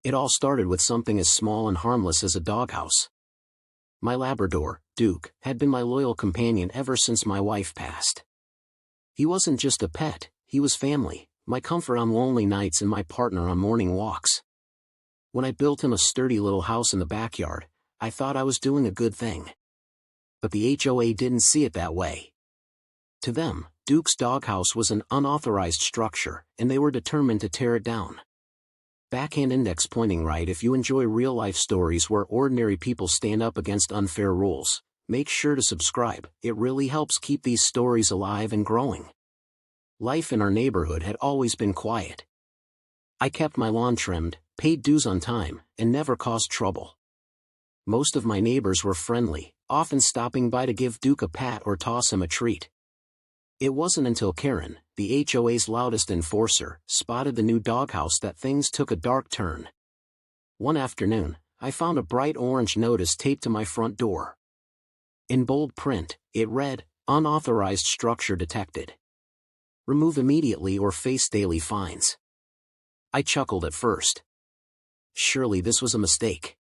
It all started with something as small and harmless as a doghouse. My Labrador, Duke, had been my loyal companion ever since my wife passed. He wasn't just a pet, he was family, my comfort on lonely nights and my partner on morning walks. When I built him a sturdy little house in the backyard, I thought I was doing a good thing. But the HOA didn't see it that way. To them, Duke's doghouse was an unauthorized structure, and they were determined to tear it down. Backhand index pointing right. If you enjoy real-life stories where ordinary people stand up against unfair rules, make sure to subscribe. It really helps keep these stories alive and growing. Life in our neighborhood had always been quiet. I kept my lawn trimmed, paid dues on time, and never caused trouble. Most of my neighbors were friendly, often stopping by to give Duke a pat or toss him a treat. It wasn't until Karen, the HOA's loudest enforcer, spotted the new doghouse that things took a dark turn. One afternoon, I found a bright orange notice taped to my front door. In bold print, it read, "Unauthorized structure detected. Remove immediately or face daily fines." I chuckled at first. Surely this was a mistake.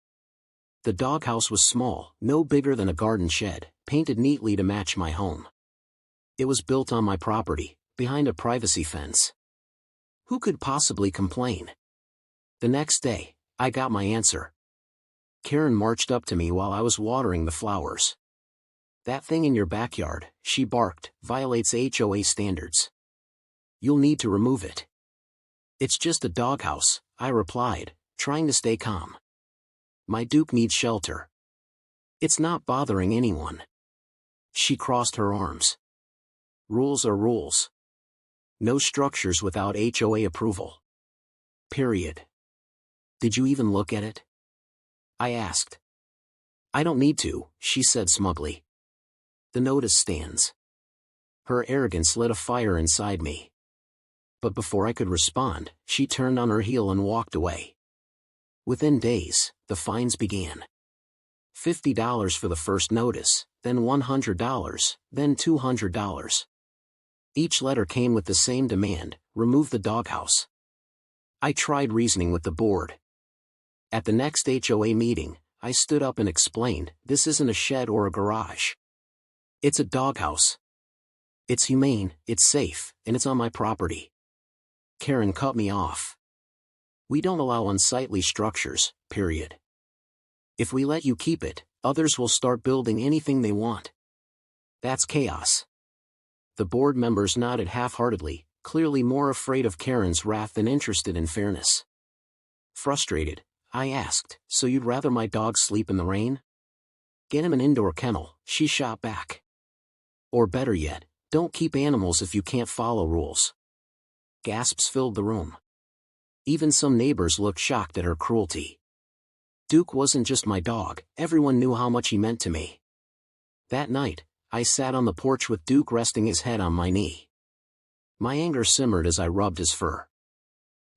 The doghouse was small, no bigger than a garden shed, painted neatly to match my home. It was built on my property, behind a privacy fence. Who could possibly complain? The next day, I got my answer. Karen marched up to me while I was watering the flowers. "That thing in your backyard," she barked, "violates HOA standards. You'll need to remove it." "It's just a doghouse," I replied, trying to stay calm. "My Duke needs shelter. It's not bothering anyone." She crossed her arms. "Rules are rules. No structures without HOA approval. Period." "Did you even look at it?" I asked. "I don't need to," she said smugly. "The notice stands." Her arrogance lit a fire inside me. But before I could respond, she turned on her heel and walked away. Within days, the fines began. $50 for the first notice, then $100, then $200. Each letter came with the same demand: remove the doghouse. I tried reasoning with the board. At the next HOA meeting, I stood up and explained, "This isn't a shed or a garage. It's a doghouse. It's humane, it's safe, and it's on my property." Karen cut me off. "We don't allow unsightly structures, period. If we let you keep it, others will start building anything they want. That's chaos." The board members nodded half-heartedly, clearly more afraid of Karen's wrath than interested in fairness. Frustrated, I asked, "So you'd rather my dog sleep in the rain?" "Get him an indoor kennel," she shot back. "Or better yet, don't keep animals if you can't follow rules." Gasps filled the room. Even some neighbors looked shocked at her cruelty. Duke wasn't just my dog, everyone knew how much he meant to me. That night, I sat on the porch with Duke resting his head on my knee. My anger simmered as I rubbed his fur.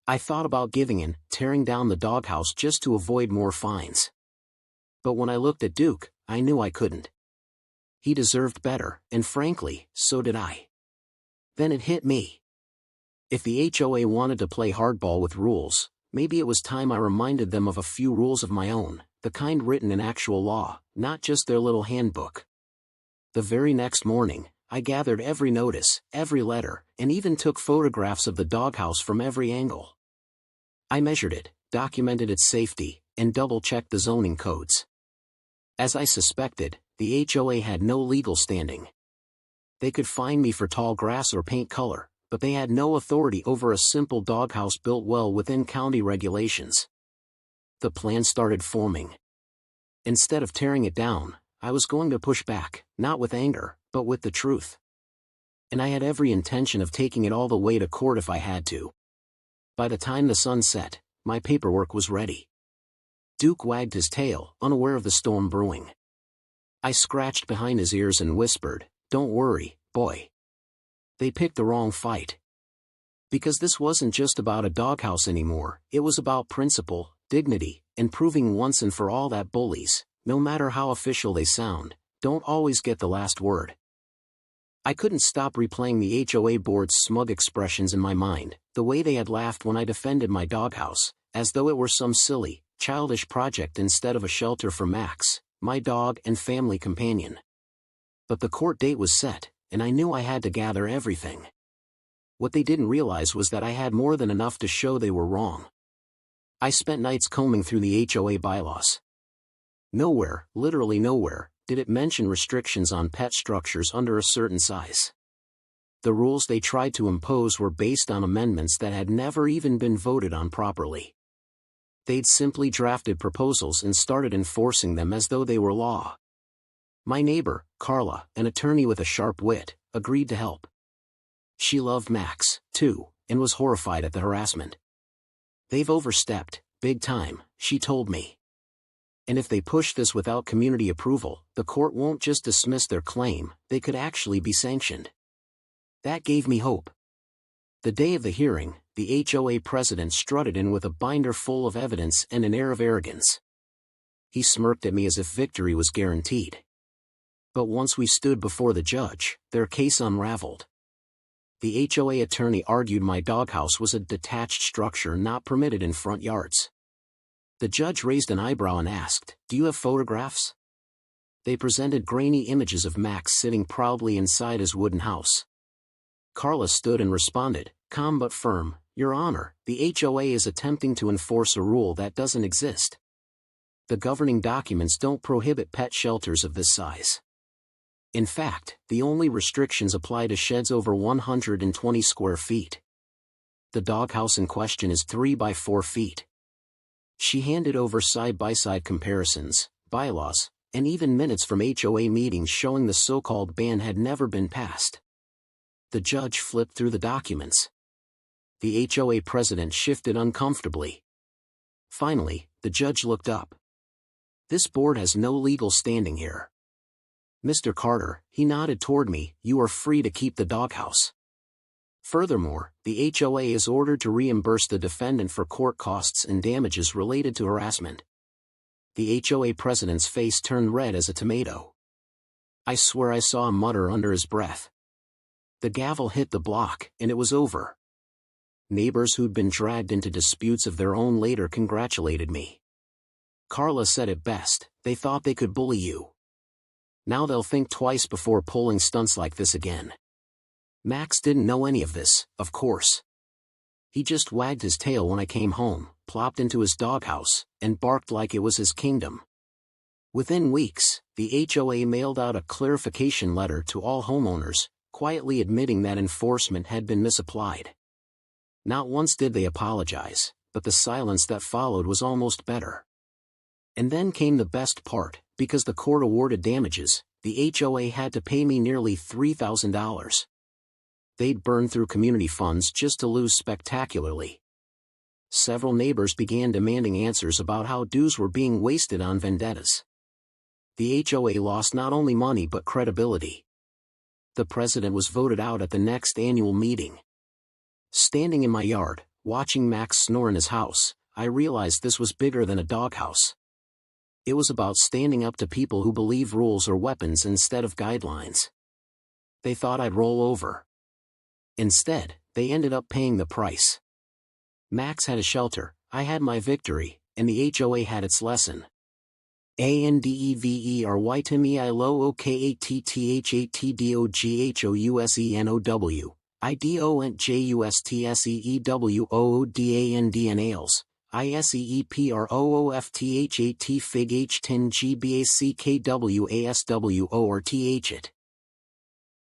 I thought about giving in, tearing down the doghouse just to avoid more fines. But when I looked at Duke, I knew I couldn't. He deserved better, and frankly, so did I. Then it hit me. If the HOA wanted to play hardball with rules, maybe it was time I reminded them of a few rules of my own, the kind written in actual law, not just their little handbook. The very next morning, I gathered every notice, every letter, and even took photographs of the doghouse from every angle. I measured it, documented its safety, and double-checked the zoning codes. As I suspected, the HOA had no legal standing. They could fine me for tall grass or paint color, but they had no authority over a simple doghouse built well within county regulations. The plan started forming. Instead of tearing it down, I was going to push back, not with anger, but with the truth. And I had every intention of taking it all the way to court if I had to. By the time the sun set, my paperwork was ready. Duke wagged his tail, unaware of the storm brewing. I scratched behind his ears and whispered, "Don't worry, boy. They picked the wrong fight." Because this wasn't just about a doghouse anymore, it was about principle, dignity, and proving once and for all that bullies, no matter how official they sound, don't always get the last word. I couldn't stop replaying the HOA board's smug expressions in my mind, the way they had laughed when I defended my doghouse, as though it were some silly, childish project instead of a shelter for Max, my dog and family companion. But the court date was set, and I knew I had to gather everything. What they didn't realize was that I had more than enough to show they were wrong. I spent nights combing through the HOA bylaws. Nowhere, literally nowhere, did it mention restrictions on pet structures under a certain size. The rules they tried to impose were based on amendments that had never even been voted on properly. They'd simply drafted proposals and started enforcing them as though they were law. My neighbor, Carla, an attorney with a sharp wit, agreed to help. She loved Max, too, and was horrified at the harassment. "They've overstepped, big time," she told me. "And if they push this without community approval, the court won't just dismiss their claim, they could actually be sanctioned." That gave me hope. The day of the hearing, the HOA president strutted in with a binder full of evidence and an air of arrogance. He smirked at me as if victory was guaranteed. But once we stood before the judge, their case unraveled. The HOA attorney argued my doghouse was a detached structure not permitted in front yards. The judge raised an eyebrow and asked, "Do you have photographs?" They presented grainy images of Max sitting proudly inside his wooden house. Carla stood and responded, calm but firm, "Your Honor, the HOA is attempting to enforce a rule that doesn't exist. The governing documents don't prohibit pet shelters of this size. In fact, the only restrictions apply to sheds over 120 square feet. The doghouse in question is 3 by 4 feet. She handed over side-by-side comparisons, bylaws, and even minutes from HOA meetings showing the so-called ban had never been passed. The judge flipped through the documents. The HOA president shifted uncomfortably. Finally, the judge looked up. "This board has no legal standing here. Mr. Carter," he nodded toward me, "you are free to keep the doghouse. Furthermore, the HOA is ordered to reimburse the defendant for court costs and damages related to harassment." The HOA president's face turned red as a tomato. I swear I saw him mutter under his breath. The gavel hit the block, and it was over. Neighbors who'd been dragged into disputes of their own later congratulated me. Carla said it best, "They thought they could bully you. Now they'll think twice before pulling stunts like this again." Max didn't know any of this, of course. He just wagged his tail when I came home, plopped into his doghouse, and barked like it was his kingdom. Within weeks, the HOA mailed out a clarification letter to all homeowners, quietly admitting that enforcement had been misapplied. Not once did they apologize, but the silence that followed was almost better. And then came the best part, because the court awarded damages, the HOA had to pay me nearly $3,000. They'd burned through community funds just to lose spectacularly. Several neighbors began demanding answers about how dues were being wasted on vendettas. The HOA lost not only money but credibility. The president was voted out at the next annual meeting. Standing in my yard, watching Max snore in his house, I realized this was bigger than a doghouse. It was about standing up to people who believe rules are weapons instead of guidelines. They thought I'd roll over. Instead, they ended up paying the price. Max had a shelter, I had my victory, and the HOA had its lesson. ANDEVERY TIMEI LO OKATTHATDOGHOUSENOW IDONTJUSTSEEWOODANDNALES ISEEPROOFTHAT FIG H10GBACKWASWORTH